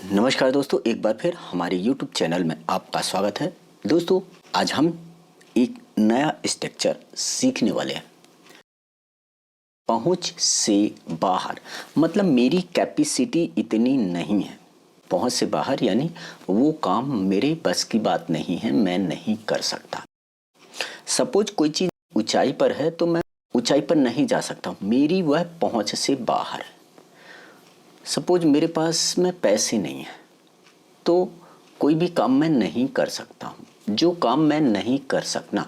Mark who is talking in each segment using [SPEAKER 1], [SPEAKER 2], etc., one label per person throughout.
[SPEAKER 1] नमस्कार दोस्तों, एक बार फिर हमारे YouTube चैनल में आपका स्वागत है। दोस्तों, आज हम एक नया स्ट्रक्चर सीखने वाले हैं। पहुंच से बाहर मतलब मेरी कैपेसिटी इतनी नहीं है। पहुंच से बाहर यानी वो काम मेरे बस की बात नहीं है, मैं नहीं कर सकता। सपोज कोई चीज़ ऊंचाई पर है तो मैं ऊंचाई पर नहीं जा सकता, मेरी वह पहुंच से बाहर है। सपोज मेरे पास में पैसे नहीं है तो कोई भी काम मैं नहीं कर सकता हूँ। जो काम मैं नहीं कर सकना,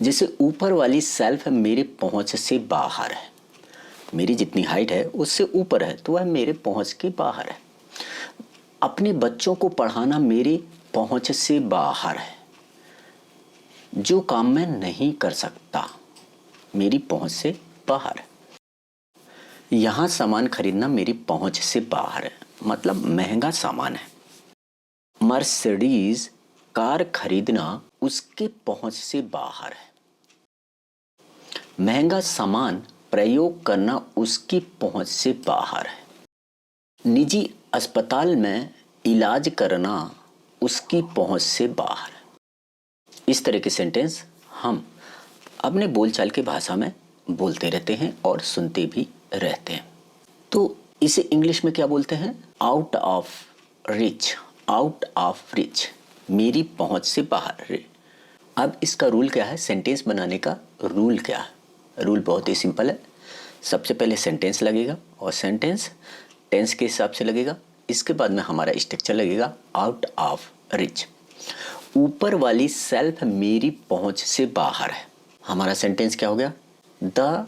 [SPEAKER 1] जैसे ऊपर वाली सेल्फ मेरे पहुँच से बाहर है, मेरी जितनी हाइट है उससे ऊपर है तो वह मेरे पहुँच के बाहर है। अपने बच्चों को पढ़ाना मेरी पहुँच से बाहर है। जो काम मैं नहीं कर सकता मेरी पहुँच से बाहर है। यहाँ सामान खरीदना मेरी पहुँच से बाहर है, मतलब महंगा सामान है। मर्सिडीज कार खरीदना उसके पहुंच से बाहर है। महंगा सामान प्रयोग करना उसकी पहुंच से बाहर है। निजी अस्पताल में इलाज करना उसकी पहुंच से बाहर है। इस तरह के सेंटेंस हम अपने बोलचाल की भाषा में बोलते रहते हैं और सुनते भी रहते हैं। तो इसे इंग्लिश में क्या बोलते हैं? Out of rich. Out of rich, मेरी पहुंच से बाहर। अब इसका रूल क्या है? सेंटेंस बनाने का रूल क्या है? रूल बहुत ही सिंपल है। सबसे पहले सेंटेंस लगेगा और सेंटेंस टेंस के हिसाब से लगेगा। इसके बाद में हमारा स्ट्रक्चर लगेगा आउट ऑफ रिच। ऊपर वाली सेल्फ मेरी पहुंच से बाहर है। हमारा सेंटेंस क्या हो गया? The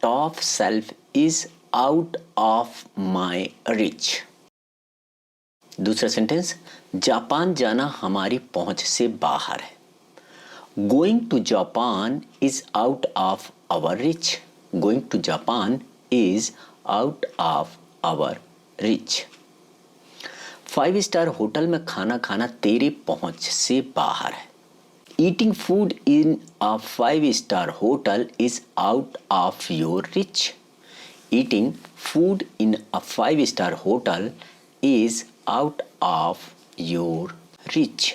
[SPEAKER 1] top shelf is out of my reach. दूसरा सेंटेंस, जापान जाना हमारी पहुंच से बाहर है। Going to Japan is out of our reach. Going to Japan is out of our reach. 5 star hotel में खाना खाना तेरे पहुंच से बाहर है। Eating food in a 5 star hotel is out of your reach. Eating food in a 5 star hotel is out of your rich.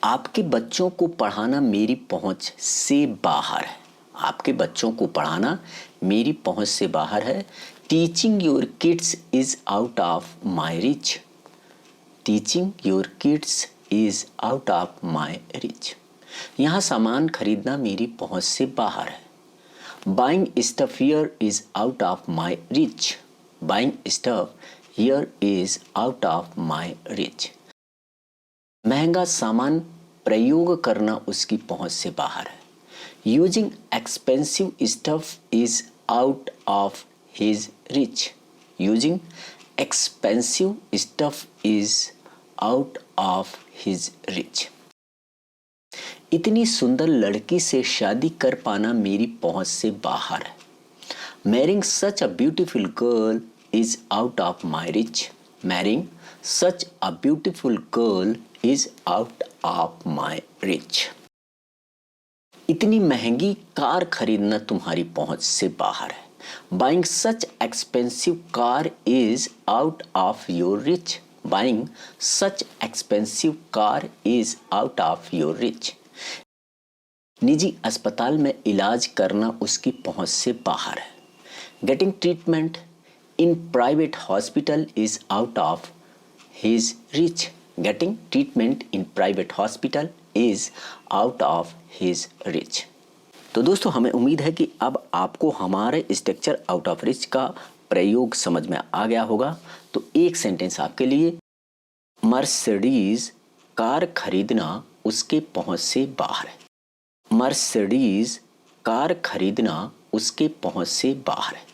[SPEAKER 1] आपके बच्चों को पढ़ाना मेरी पहुंच से बाहर है। आपके बच्चों को पढ़ाना मेरी पहुंच से बाहर है। Teaching your kids is out of my rich. Teaching your kids is out of my rich. यहाँ सामान खरीदना मेरी पहुंच से बाहर है। Buying stuff here is out of my rich. Buying stuff here is out of my rich. महंगा सामान प्रयोग करना उसकी पहुंच से बाहर है। Using expensive stuff is out of his rich. Using expensive stuff is out of his rich. इतनी सुंदर लड़की से शादी कर पाना मेरी पहुंच से बाहर है। Marrying such a beautiful girl is out of my reach. Marrying such a beautiful girl is out of my reach. इतनी महंगी कार खरीदना तुम्हारी पहुंच से बाहर है। Buying such expensive car is out of your reach. Buying such expensive car is out of your reach. निजी अस्पताल में इलाज करना उसकी पहुंच से बाहर है। Getting treatment in private hospital is out of his reach. Getting treatment in private hospital is out of his reach. तो दोस्तों, हमें उम्मीद है कि अब आपको हमारे स्ट्रक्चर आउट ऑफ रिच का प्रयोग समझ में आ गया होगा। तो एक सेंटेंस आपके लिए, मर्सिडीज कार खरीदना उसके पहुंच से बाहर है। मर्सिडीज कार खरीदना उसके पहुंच से बाहर है।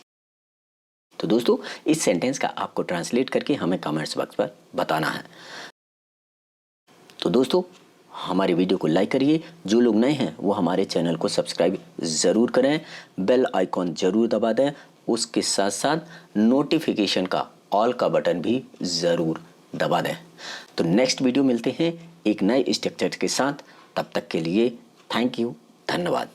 [SPEAKER 1] तो दोस्तों, इस सेंटेंस का आपको ट्रांसलेट करके हमें कमेंट्स बॉक्स पर बताना है। तो दोस्तों, हमारे वीडियो को लाइक करिए। जो लोग नए हैं वो हमारे चैनल को सब्सक्राइब ज़रूर करें। बेल आइकॉन ज़रूर दबा दें। उसके साथ साथ नोटिफिकेशन का ऑल का बटन भी ज़रूर दबा दें। तो नेक्स्ट वीडियो मिलते हैं एक नए स्ट्रक्चर के साथ। तब तक के लिए थैंक यू, धन्यवाद।